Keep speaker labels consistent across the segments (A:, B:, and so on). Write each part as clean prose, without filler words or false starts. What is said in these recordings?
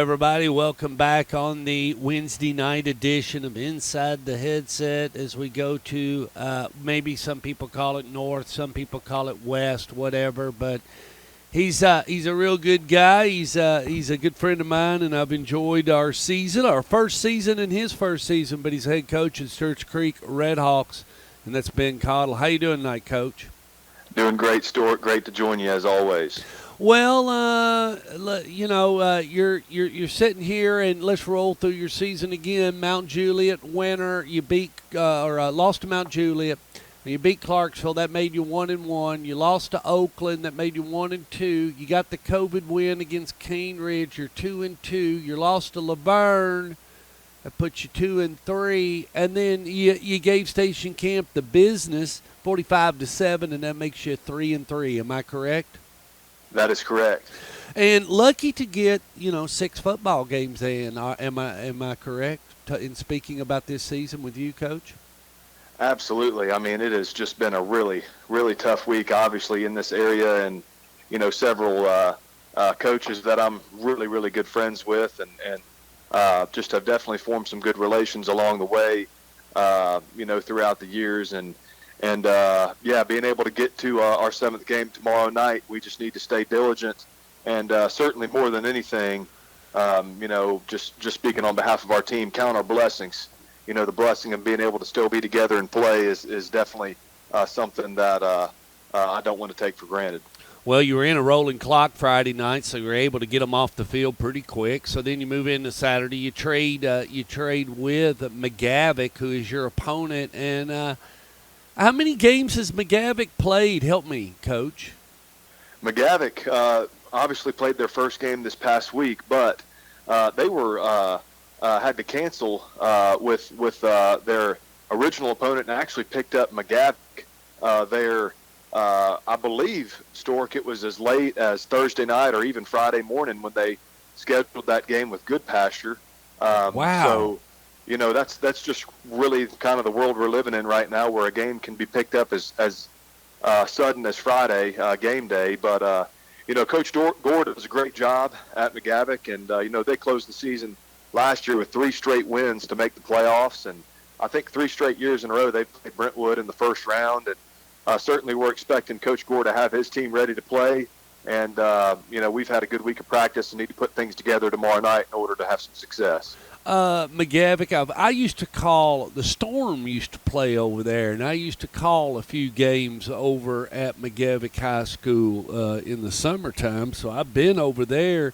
A: everybody. Welcome back on the Wednesday night edition of Inside the Headset as we go to maybe some people call it North, some people call it West, whatever. But he's a real good guy. He's a good friend of mine, and I've enjoyed our first season and his first season. But he's head coach at Sturge Creek Redhawks, and that's Ben Caudill. How you doing tonight, Coach?
B: Doing great, Stuart. Great to join you as always.
A: Well, you're sitting here, and let's roll through your season again. Mount Juliet winner, you beat lost to Mount Juliet. You beat Clarksville, that made you 1-1. You lost to Oakland, that made you 1-2. You got the COVID win against Cane Ridge, you're 2-2. You lost to Laverne, that puts you 2-3, and then you gave Station Camp the business, 45-7, and that makes you 3-3. Am I correct?
B: That is correct.
A: And lucky to get 6 football games in. Am I correct in speaking about this season with you, Coach?
B: Absolutely. I mean, it has just been a really, really tough week, obviously, in this area, and several coaches that I'm really, really good friends with, and just have definitely formed some good relations along the way, throughout the years, and being able to get to our 7th game tomorrow night, we just need to stay diligent, and certainly more than anything, just speaking on behalf of our team, count our blessings. The blessing of being able to still be together and play is definitely something that I don't want to take for granted.
A: Well, you were in a rolling clock Friday night, so you were able to get them off the field pretty quick. So then you move into Saturday. You trade with McGavick, who is your opponent, and how many games has McGavick played? Help me, Coach.
B: McGavick obviously played their first game this past week, but they were had to cancel with their original opponent and actually picked up McGavick. I believe, Stork, it was as late as Thursday night or even Friday morning when they scheduled that game with Good Pasture.
A: Wow.
B: So, that's just really kind of the world we're living in right now, where a game can be picked up as sudden as Friday game day. But Coach Gord does a great job at McGavick, and they closed the season last year with 3 straight wins to make the playoffs, and I think 3 straight years in a row they played Brentwood in the first round, and certainly we're expecting Coach Gore to have his team ready to play, and we've had a good week of practice and need to put things together tomorrow night in order to have some success.
A: McGavick, I used to call, the Storm used to play over there, and I used to call a few games over at McGavick High School in the summertime, so I've been over there.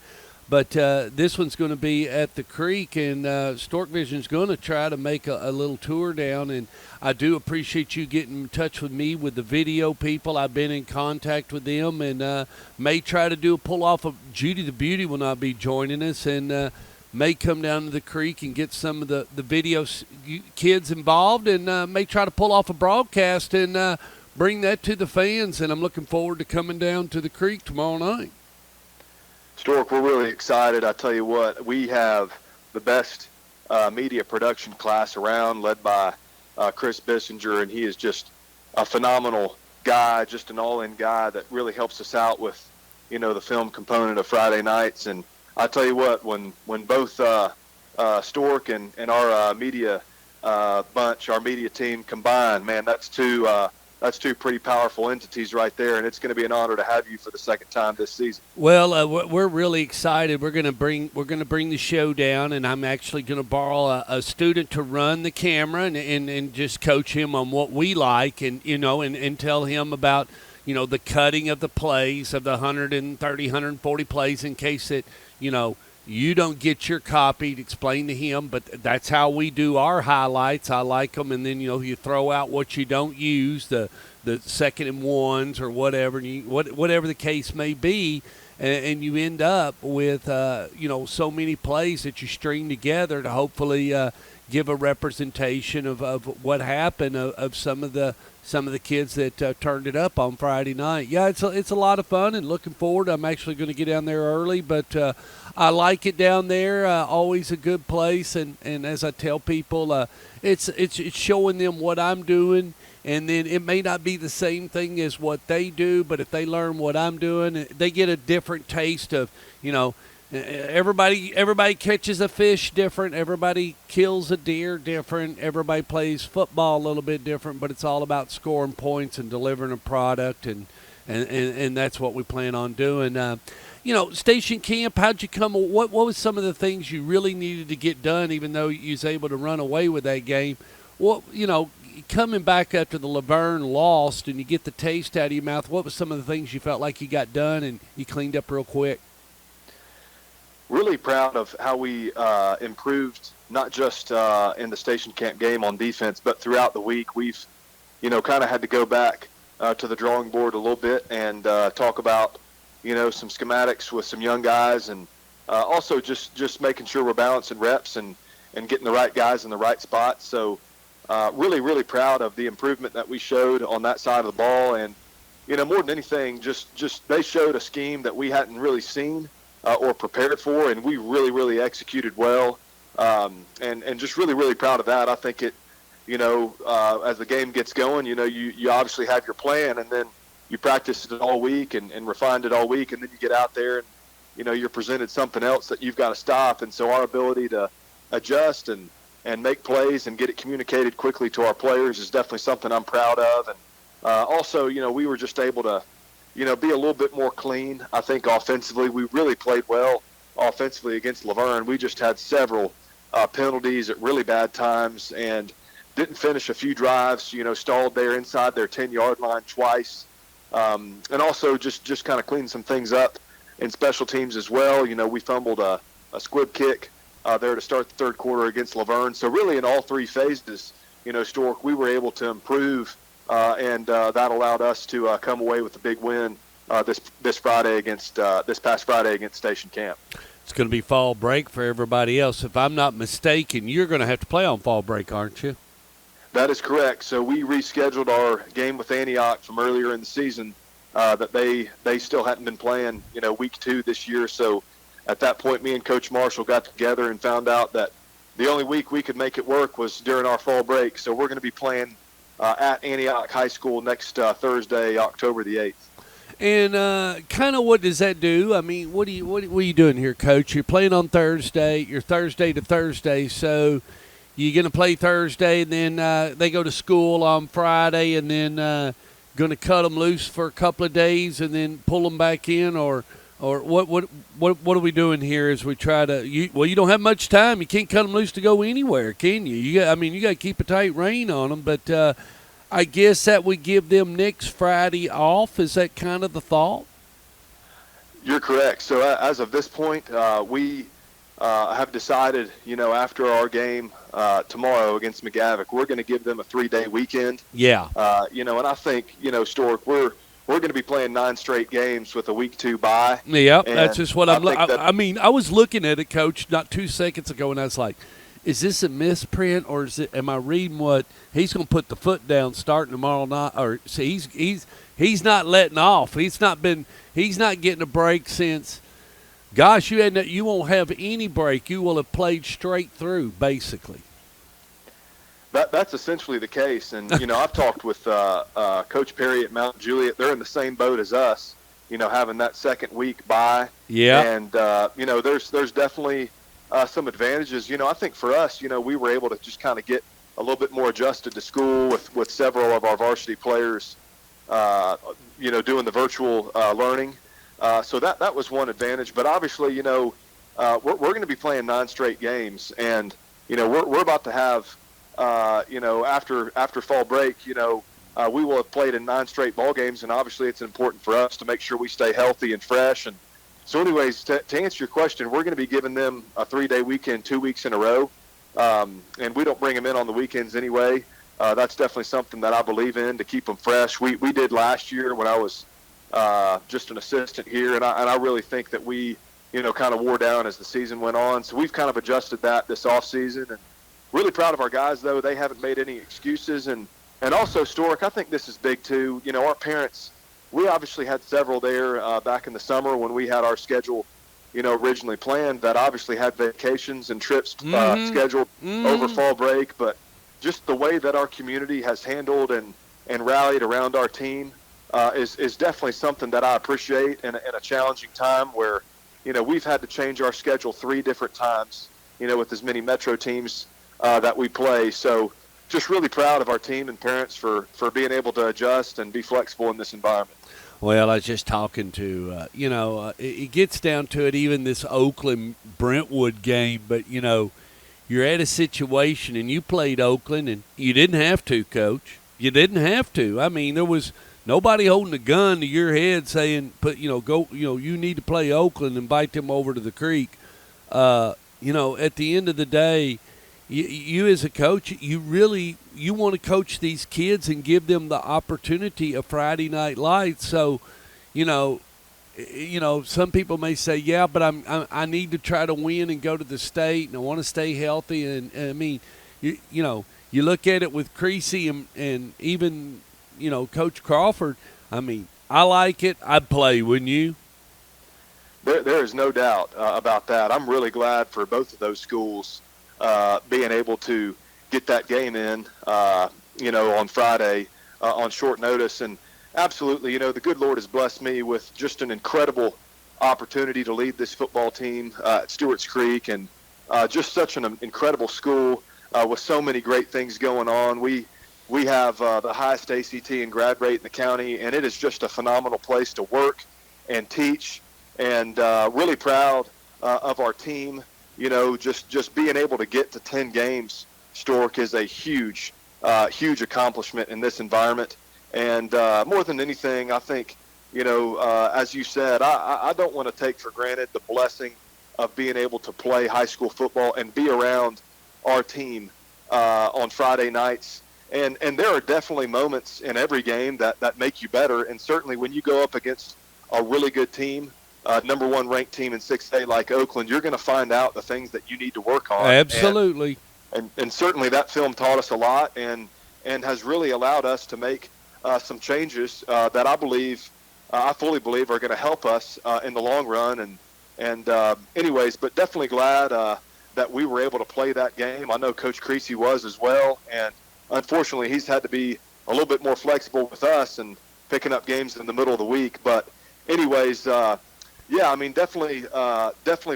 A: But this one's going to be at the Creek, and Stork Vision's going to try to make a little tour down. And I do appreciate you getting in touch with me with the video people. I've been in contact with them, and may try to do a pull-off of Judy the Beauty will not be joining us, and may come down to the Creek and get some of the video kids involved, and may try to pull off a broadcast and bring that to the fans. And I'm looking forward to coming down to the Creek tomorrow night.
B: Stork, we're really excited. I tell you what, we have the best media production class around, led by Chris Bissinger, and he is just a phenomenal guy, just an all-in guy that really helps us out with, the film component of Friday nights. And I tell you what, when both Stork and our media bunch, our media team combined, man, that's two pretty powerful entities right there, and it's going to be an honor to have you for the second time this season.
A: Well, we're really excited. We're going to bring the show down, and I'm actually going to borrow a student to run the camera and just coach him on what we like, and and tell him about the cutting of the plays, of the 130, 140 plays, in case that you don't get your copy to explain to him, but that's how we do our highlights. I like them, and then you throw out what you don't use, the 2nd and 1s or whatever, and whatever the case may be, and you end up with so many plays that you string together to hopefully give a representation of what happened of some of the kids that turned it up on Friday night. Yeah, it's a lot of fun, and looking forward. I'm actually going to get down there early, but I like it down there. Always a good place, and as I tell people, it's showing them what I'm doing, and then it may not be the same thing as what they do, but if they learn what I'm doing, they get a different taste of Everybody catches a fish different. Everybody kills a deer different. Everybody plays football a little bit different, but it's all about scoring points and delivering a product, and that's what we plan on doing. Station camp. How'd you come? What was some of the things you really needed to get done, even though you was able to run away with that game? Coming back after the Laverne lost and you get the taste out of your mouth, what was some of the things you felt like you got done and you cleaned up real quick?
B: Really proud of how we improved, not just in the station camp game on defense, but throughout the week. We've, kind of had to go back to the drawing board a little bit and talk about, some schematics with some young guys, and also just making sure we're balancing reps and getting the right guys in the right spots. So really, really proud of the improvement that we showed on that side of the ball. And, more than anything, just they showed a scheme that we hadn't really seen or prepared for, and we really, really executed well, and just really, really proud of that. I think it, as the game gets going, you obviously have your plan, and then you practiced it all week and refined it all week, and then you get out there and, you're presented something else that you've got to stop. And so our ability to adjust and make plays and get it communicated quickly to our players is definitely something I'm proud of. And also, we were just able to, be a little bit more clean. I think offensively, we really played well offensively against Laverne. We just had several penalties at really bad times and didn't finish a few drives, stalled there inside their 10-yard line twice. And also just kind of cleaned some things up in special teams as well. We fumbled a squib kick there to start the third quarter against Laverne. So really in all three phases, Stork, we were able to improve, and that allowed us to come away with a big win this past Friday against Station Camp.
A: It's going to be fall break for everybody else. If I'm not mistaken, you're going to have to play on fall break, aren't you?
B: That is correct. So we rescheduled our game with Antioch from earlier in the season that they still hadn't been playing, week 2 this year. So at that point, me and Coach Marshall got together and found out that the only week we could make it work was during our fall break. So we're going to be playing at Antioch High School next Thursday, October the 8th.
A: And kind of what does that do? I mean, what are you doing here, Coach? You're playing on Thursday. You're Thursday to Thursday, so you're going to play Thursday, and then they go to school on Friday, and then going to cut them loose for a couple of days, and then pull them back in, or what are we doing here as we try to? You don't have much time. You can't cut them loose to go anywhere, can you? You got to keep a tight rein on them, but. I guess that would give them next Friday off. Is that kind of the thought?
B: You're correct. So as of this point, we have decided, after our game tomorrow against McGavick, we're going to give them a 3-day weekend.
A: Yeah.
B: And I think, Stork, we're going to be playing 9 straight games with a week 2 bye.
A: Yep, that's just what I'm. I was looking at it, Coach, not 2 seconds ago, and I was like, is this a misprint, or am I reading what he's going to put the foot down starting tomorrow night? Or see, he's not letting off. He's not getting a break since. Gosh, you won't have any break. You will have played straight through, basically.
B: That's essentially the case. And I've talked with Coach Perry at Mount Juliet. They're in the same boat as us. Having that second week bye.
A: Yeah.
B: And there's definitely. Some advantages. I think for us, we were able to just kind of get a little bit more adjusted to school with several of our varsity players, doing the virtual learning. So that was one advantage. But obviously, we're going to be playing 9 straight games, and we're about to have, after fall break, we will have played in 9 straight ball games, and obviously it's important for us to make sure we stay healthy and fresh. And so anyways, to answer your question, we're going to be giving them a 3-day weekend 2 weeks in a row, and we don't bring them in on the weekends anyway. That's definitely something that I believe in to keep them fresh. We did last year when I was just an assistant here, and I really think that we, kind of wore down as the season went on. So we've kind of adjusted that this off season, and really proud of our guys, though. They haven't made any excuses. And also, Stork, I think this is big, too. Our parents – we obviously had several there back in the summer when we had our schedule, originally planned, that obviously had vacations and trips scheduled over fall break. But just the way that our community has handled and rallied around our team is definitely something that I appreciate in a challenging time where, we've had to change our schedule 3 different times, with as many Metro teams that we play. So just really proud of our team and parents for being able to adjust and be flexible in this environment.
A: Well, I was just talking to, it gets down to it, even this Oakland-Brentwood game, but, you're at a situation, and you played Oakland, and you didn't have to, Coach. You didn't have to. I mean, there was nobody holding a gun to your head saying, you need to play Oakland and invite them over to the creek. At the end of the day, you as a coach, you want to coach these kids and give them the opportunity of Friday Night Lights. So, some people may say, yeah, but I need to try to win and go to the state, and I want to stay healthy. And I mean, you look at it with Creasy and even, Coach Crawford. I mean, I like it. I'd play, wouldn't you?
B: There is no doubt about that. I'm really glad for both of those schools being able to get that game in, on Friday on short notice. And absolutely, the good Lord has blessed me with just an incredible opportunity to lead this football team at Stewart's Creek, and just such an incredible school with so many great things going on. We have the highest ACT and grad rate in the county, and it is just a phenomenal place to work and teach. And really proud of our team. Just being able to get to 10 games, Stork, is a huge accomplishment in this environment. And more than anything, I think, as you said, I don't want to take for granted the blessing of being able to play high school football and be around our team on Friday nights. And there are definitely moments in every game that make you better. And certainly when you go up against a really good team, number 1 ranked team in 6A like Oakland, you're going to find out the things that you need to work on.
A: Absolutely.
B: And certainly that film taught us a lot and has really allowed us to make some changes that I fully believe are going to help us in the long run. Anyways, but definitely glad that we were able to play that game. I know Coach Creasy was as well, and unfortunately he's had to be a little bit more flexible with us and picking up games in the middle of the week. But anyways, definitely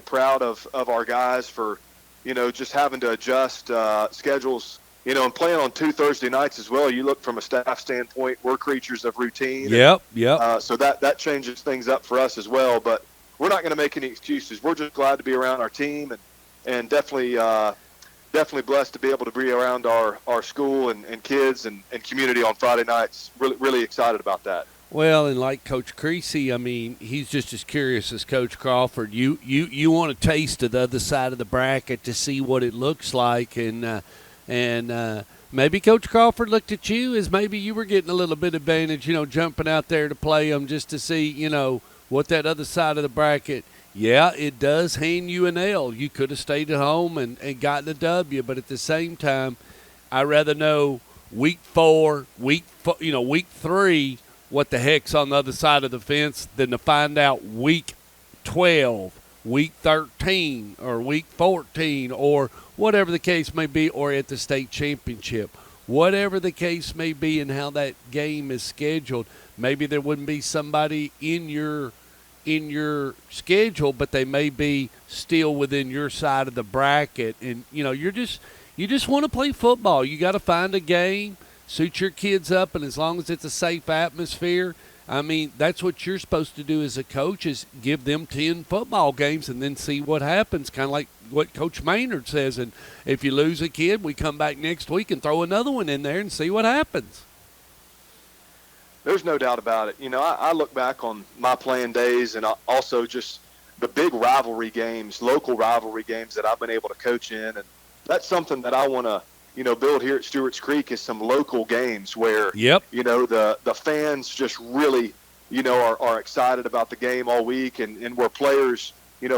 B: proud of our guys for, just having to adjust schedules, and playing on 2 Thursday nights as well. You look from a staff standpoint, we're creatures of routine.
A: Yep.
B: So that changes things up for us as well. But we're not going to make any excuses. We're just glad to be around our team and definitely blessed to be able to be around our school and kids and community on Friday nights. Really, really excited about that.
A: Well, and like Coach Creasy, I mean, he's just as curious as Coach Crawford. You want a taste of the other side of the bracket to see what it looks like, and maybe Coach Crawford looked at you as maybe you were getting a little bit of advantage, jumping out there to play them just to see, what that other side of the bracket. Yeah, it does hand you an L. You could have stayed at home and gotten a W, but at the same time, I'd rather know week 3, what the heck's on the other side of the fence than to find out week 12, week 13, or week 14, or whatever the case may be, or at the state championship. Whatever the case may be and how that game is scheduled, maybe there wouldn't be somebody in your schedule, but they may be still within your side of the bracket. And, you just want to play football. You got to find a game, suit your kids up, and as long as it's a safe atmosphere, I mean, that's what you're supposed to do as a coach, is give them 10 football games and then see what happens, kind of like what Coach Maynard says. And if you lose a kid, we come back next week and throw another one in there and see what happens.
B: There's no doubt about it. I look back on my playing days and also just the big rivalry games, local rivalry games that I've been able to coach in, and that's something that I want to build here at Stewart's Creek, is some local games where, the fans just really, are excited about the game all week, and where players,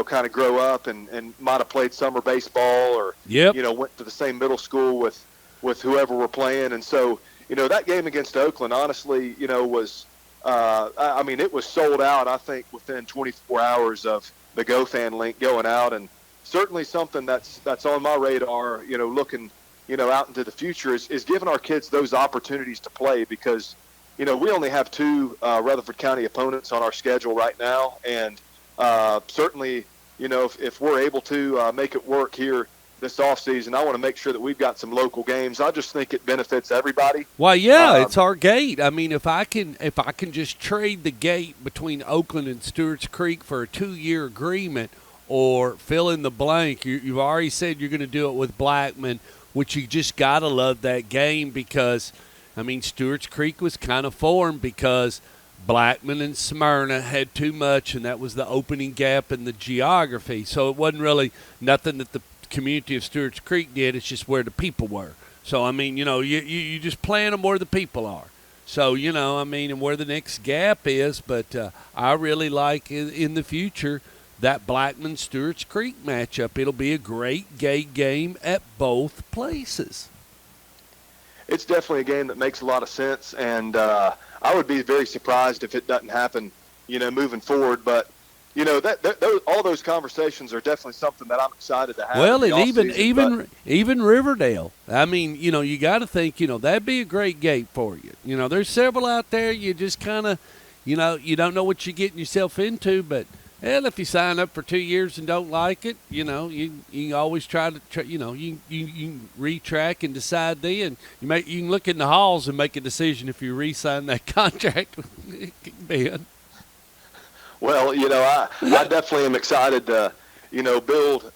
B: kind of grow up and might have played summer baseball or, went to the same middle school with whoever we're playing. And so, that game against Oakland, honestly, was, it was sold out, I think, within 24 hours of the GoFan link going out. And certainly something that's on my radar, looking, out into the future is giving our kids those opportunities to play, because, we only have 2 Rutherford County opponents on our schedule right now. And, certainly, if we're able to make it work here this offseason, I want to make sure that we've got some local games. I just think it benefits everybody.
A: Well, yeah, it's our gate. I mean, if I can just trade the gate between Oakland and Stewart's Creek for a 2-year agreement, or fill in the blank, you've already said you're going to do it with Blackman, which you just got to love that game because, I mean, Stewart's Creek was kind of formed because Blackman and Smyrna had too much, and that was the opening gap in the geography. So it wasn't really nothing that the community of Stewart's Creek did. It's just where the people were. So, I mean, you just plant them where the people are. So, I mean, and where the next gap is. But I really like in the future that Blackman-Stewart's Creek matchup. It'll be a great gate game at both places.
B: It's definitely a game that makes a lot of sense, and I would be very surprised if it doesn't happen, moving forward. But all those conversations are definitely something that I'm excited to have.
A: Well, and even Riverdale. I mean, you got to think, that'd be a great gate for you. There's several out there. You just kind of, you don't know what you're getting yourself into. But hell, if you sign up for 2 years and don't like it, you can always try to, you can retrack and decide then. You can look in the halls and make a decision if you re-sign that contract with Ben.
B: Well, I definitely am excited to, build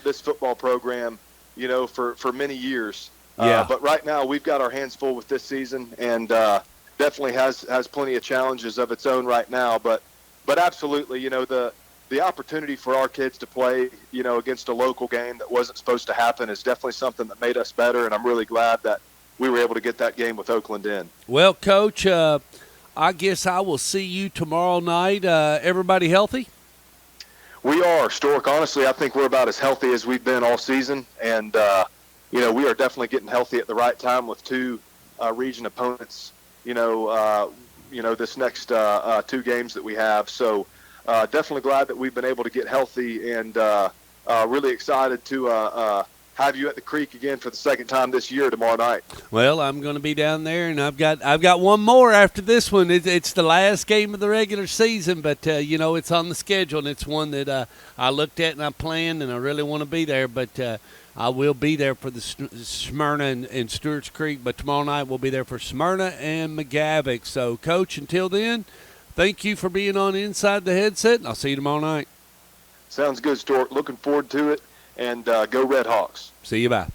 B: this football program, for many years.
A: Yeah.
B: But right now we've got our hands full with this season, and definitely has plenty of challenges of its own right now. But absolutely, the opportunity for our kids to play, against a local game that wasn't supposed to happen is definitely something that made us better, and I'm really glad that we were able to get that game with Oakland in.
A: Well, Coach, I guess I will see you tomorrow night. Everybody healthy?
B: We are, Stork. Honestly, I think we're about as healthy as we've been all season. And, we are definitely getting healthy at the right time with two region opponents, this next 2 games that we have. So definitely glad that we've been able to get healthy, and really excited to have you at the creek again for the second time this year tomorrow night.
A: Well, I'm going to be down there, and I've got one more after this one. It's the last game of the regular season, but it's on the schedule, and it's one that I looked at and I planned, and I really want to be there. But I will be there for the Smyrna and Stewart's Creek, but tomorrow night we'll be there for Smyrna and McGavock. So, Coach, until then, thank you for being on Inside the Headset, and I'll see you tomorrow night.
B: Sounds good, Stork. Looking forward to it. And go Red Hawks.
A: See you, bye.